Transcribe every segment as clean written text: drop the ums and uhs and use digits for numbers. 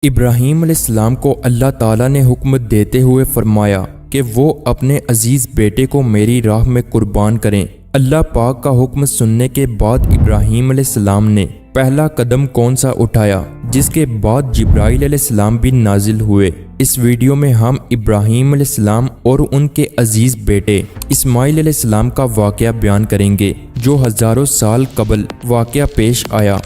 इब्राहीम अलैहिस्सलाम को अल्लाह ताला ने हुक्म देते हुए फरमाया कि वो अपने अजीज़ बेटे को मेरी राह में कुर्बान करें। अल्लाह पाक का हुक्म सुनने के बाद इब्राहीम अलैहिस्सलाम ने पहला कदम कौन सा उठाया, जिसके बाद जिब्राईल अलैहिस्सलाम भी नाजिल हुए। इस वीडियो में हम इब्राहीम अलैहिस्सलाम और उनके अजीज़ बेटे इस्माइल अलैहिस्सलाम का वाक़या बयान करेंगे, जो हज़ारों साल कबल वाक़या पेश आया।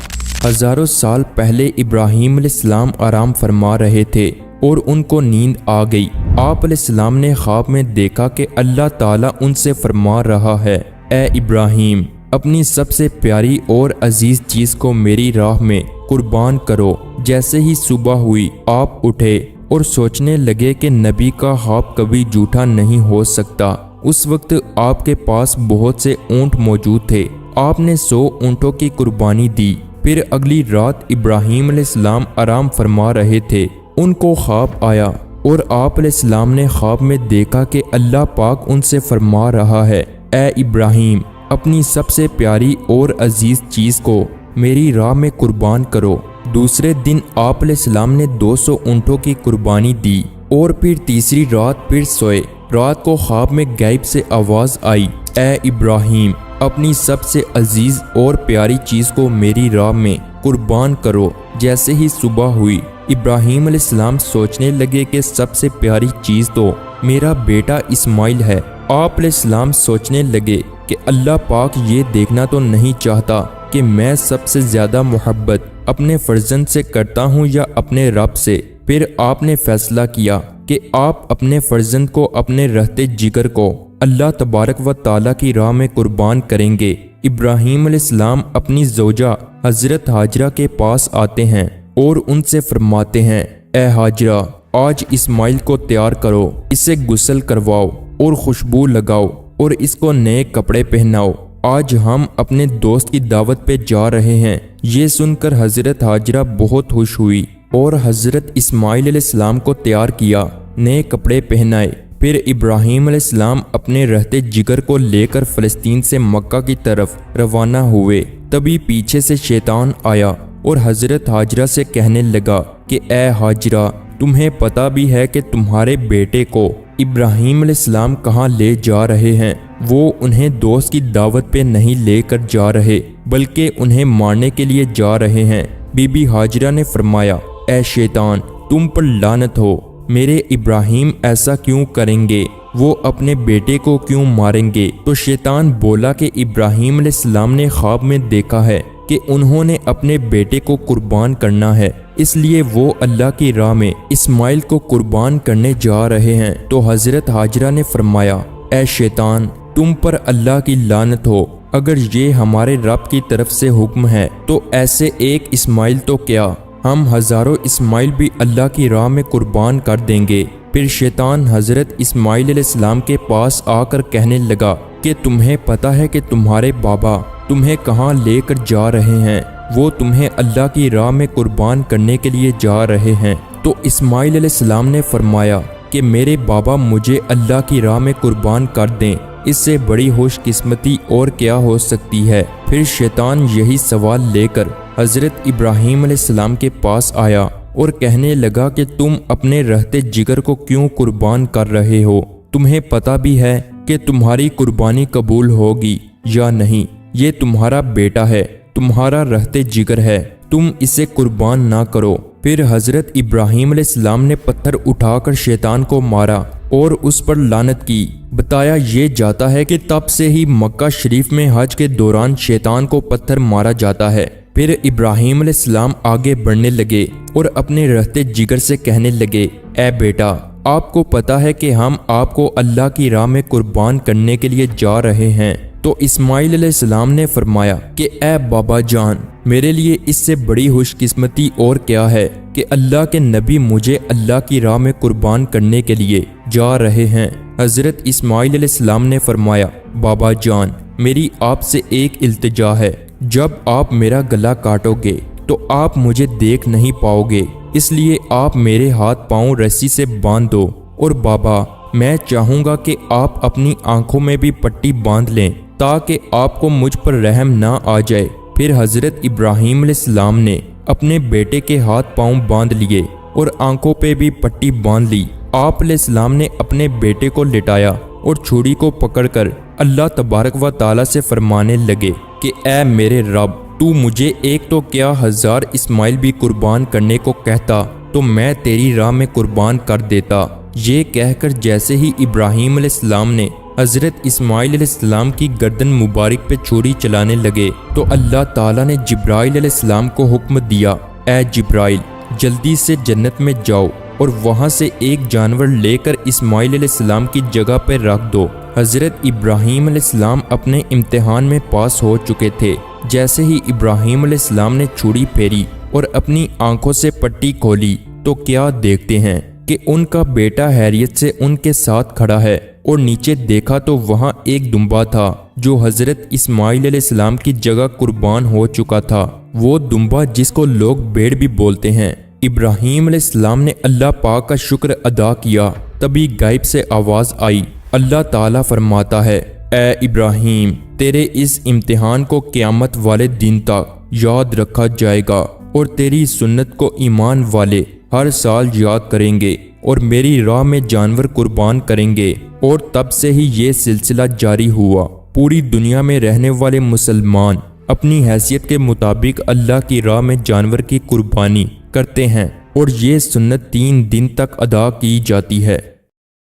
हज़ारों साल पहले इब्राहीम अलैहिस्सलाम आराम फरमा रहे थे और उनको नींद आ गई। आप अलैहिस्सलाम ने ख्वाब में देखा कि अल्लाह ताला उनसे फरमा रहा है, ए इब्राहीम, अपनी सबसे प्यारी और अजीज़ चीज़ को मेरी राह में कुर्बान करो। जैसे ही सुबह हुई आप उठे और सोचने लगे कि नबी का ख्वाब कभी झूठा नहीं हो सकता। उस वक्त आपके पास बहुत से ऊँट मौजूद थे। आपने 100 ऊँटों की कुर्बानी दी। फिर अगली रात इब्राहीम अलैहिस्सलाम आराम फरमा रहे थे। उनको ख्वाब आया और आप अलैहिस्सलाम ने ख्वाब में देखा कि अल्लाह पाक उनसे फरमा रहा है, ए इब्राहीम, अपनी सबसे प्यारी और अजीज़ चीज़ को मेरी राह में कुर्बान करो। दूसरे दिन आप अलैहिस्सलाम ने 200 ऊँटों की कुर्बानी दी और फिर तीसरी रात फिर सोए। रात को ख्वाब में गैब से आवाज़ आई, ए इब्राहीम, अपनी सबसे अजीज़ और प्यारी चीज़ को मेरी राह में कुर्बान करो। जैसे ही सुबह हुई इब्राहीम अलैहिस्सलाम सोचने लगे कि सबसे प्यारी चीज़ तो मेरा बेटा इस्माइल है। आप अलैहिस्सलाम सोचने लगे कि अल्लाह पाक ये देखना तो नहीं चाहता कि मैं सबसे ज़्यादा मोहब्बत अपने फर्जंद से करता हूँ या अपने रब से। फिर आपने फैसला किया कि आप अपने फर्जंद को, अपने रहते जिगर को अल्लाह तबारक व ताला की राह में कुर्बान करेंगे। इब्राहीम अलैहिस्सलाम अपनी ज़ौजा हज़रत हाजरा के पास आते हैं और उनसे फरमाते हैं, ए हाजरा, आज इस्माइल को तैयार करो, इसे गुस्ल करवाओ और खुशबू लगाओ और इसको नए कपड़े पहनाओ। आज हम अपने दोस्त की दावत पे जा रहे हैं। ये सुनकर हज़रत हाजरा बहुत खुश हुई और हज़रत इस्माइल अलैहिस्सलाम को तैयार किया, नए कपड़े पहनाए। फिर इब्राहीम अलैहिस्सलाम अपने रहते जिगर को लेकर फ़लस्तीन से मक्का की तरफ रवाना हुए। तभी पीछे से शैतान आया और हज़रत हाजरा से कहने लगा कि ए हाजरा, तुम्हें पता भी है कि तुम्हारे बेटे को इब्राहीम अलैहिस्सलाम कहाँ ले जा रहे हैं। वो उन्हें दोस्त की दावत पे नहीं लेकर जा रहे, बल्कि उन्हें मारने के लिए जा रहे हैं। बीबी हाजरा ने फरमाया, ए शैतान, तुम पर लानत हो, मेरे इब्राहीम ऐसा क्यों करेंगे? वो अपने बेटे को क्यों मारेंगे? तो शैतान बोला कि इब्राहीम अलैहिस्सलाम ने ख्वाब में देखा है कि उन्होंने अपने बेटे को कुर्बान करना है, इसलिए वो अल्लाह की राह में इस्माइल को कुर्बान करने जा रहे हैं। तो हज़रत हाजरा ने फरमाया, ए शैतान, तुम पर अल्लाह की लानत हो, अगर ये हमारे रब की तरफ से हुक्म है तो ऐसे एक इस्माइल तो क्या, हम हज़ारों इस्माइल भी अल्लाह की राह में कुर्बान कर देंगे। फिर शैतान हज़रत इस्माइल अलैहिस्सलाम के पास आकर कहने लगा कि तुम्हें पता है कि तुम्हारे बाबा तुम्हें कहाँ लेकर जा रहे हैं? वो तुम्हें अल्लाह की राह में कुर्बान करने के लिए जा रहे हैं। तो इस्माइल अलैहिस्सलाम ने फरमाया कि मेरे बाबा मुझे अल्लाह की राह में कुर्बान कर दें, इससे बड़ी खुशकिस्मती और क्या हो सकती है। फिर शैतान यही सवाल लेकर हज़रत इब्राहीम अलैहिस्सलाम के पास आया और कहने लगा कि तुम अपने रहते जिगर को क्यों कुर्बान कर रहे हो? तुम्हें पता भी है कि तुम्हारी कुर्बानी कबूल होगी या नहीं? ये तुम्हारा बेटा है, तुम्हारा रहते जिगर है, तुम इसे कुर्बान ना करो। फिर हज़रत इब्राहीम अलैहिस्सलाम ने पत्थर उठाकर शैतान को मारा और उस पर लानत की। बताया ये जाता है कि तब से ही मक्का शरीफ में हज के दौरान शैतान को पत्थर मारा जाता है। फिर इब्राहीम अलैहिस्सलाम आगे बढ़ने लगे और अपने रहते जिगर से कहने लगे, ए बेटा, आपको पता है कि हम आपको अल्लाह की राह में कुर्बान करने के लिए जा रहे हैं। तो इस्माइल अलैहिस्सलाम ने फरमाया कि ए बाबा जान, मेरे लिए इससे बड़ी खुशकिस्मती और क्या है कि अल्लाह के नबी मुझे अल्लाह की राह में कुर्बान करने के लिए जा रहे हैं। हज़रत इस्माइल अलैहिस्सलाम ने फरमाया, बाबा जान, मेरी आपसे एक इल्तिजा है, जब आप मेरा गला काटोगे तो आप मुझे देख नहीं पाओगे, इसलिए आप मेरे हाथ पांव रस्सी से बांध दो। और बाबा, मैं चाहूँगा कि आप अपनी आंखों में भी पट्टी बांध लें ताकि आपको मुझ पर रहम ना आ जाए। फिर हज़रत इब्राहीम अलैहिस्सलाम ने अपने बेटे के हाथ पांव बांध लिए और आंखों पे भी पट्टी बांध ली। आप अलैहिस्सलाम ने अपने बेटे को लिटाया और छुरी को पकड़कर अल्लाह तबारक व ताला से फरमाने लगे कि ऐ मेरे रब, तू मुझे एक तो क्या 1000 इस्माइल भी कुर्बान करने को कहता तो मैं तेरी राह में कुर्बान कर देता। ये कहकर जैसे ही इब्राहीम अलैहिस्सलाम ने हज़रत इस्माइल अलैहिस्सलाम की गर्दन मुबारक पे छुरी चलाने लगे तो अल्लाह ताला ने जिब्राइल अलैहिस्सलाम को हुक्म दिया, ऐ जिब्राइल, जल्दी से जन्नत में जाओ और वहाँ से एक जानवर लेकर इस्माइल अलैहिस्सलाम की जगह पर रख दो। हज़रत इब्राहीम अलैहिस्सलाम अपने इम्तिहान में पास हो चुके थे। जैसे ही इब्राहीम अलैहिस्सलाम ने छुरी फेरी और अपनी आंखों से पट्टी खोली तो क्या देखते हैं कि उनका बेटा हैरियत से उनके साथ खड़ा है और नीचे देखा तो वहाँ एक दुम्बा था जो हज़रत इस्माइल अलैहिस्सलाम की जगह कुर्बान हो चुका था। वो दुम्बा जिसको लोग भेड़ भी बोलते हैं। इब्राहीम अलैहिस्सलाम ने अल्लाह पाक का शुक्र अदा किया। तभी गायब से आवाज़ आई। अल्लाह ताला फरमाता है, ए इब्राहीम, तेरे इस इम्तिहान को क़यामत वाले दिन तक याद रखा जाएगा और तेरी सुन्नत को ईमान वाले हर साल याद करेंगे और मेरी राह में जानवर कुर्बान करेंगे। और तब से ही ये सिलसिला जारी हुआ। पूरी दुनिया में रहने वाले मुसलमान अपनी हैसियत के मुताबिक अल्लाह की राह में जानवर की कुर्बानी करते हैं और ये सुन्नत 3 दिन तक अदा की जाती है।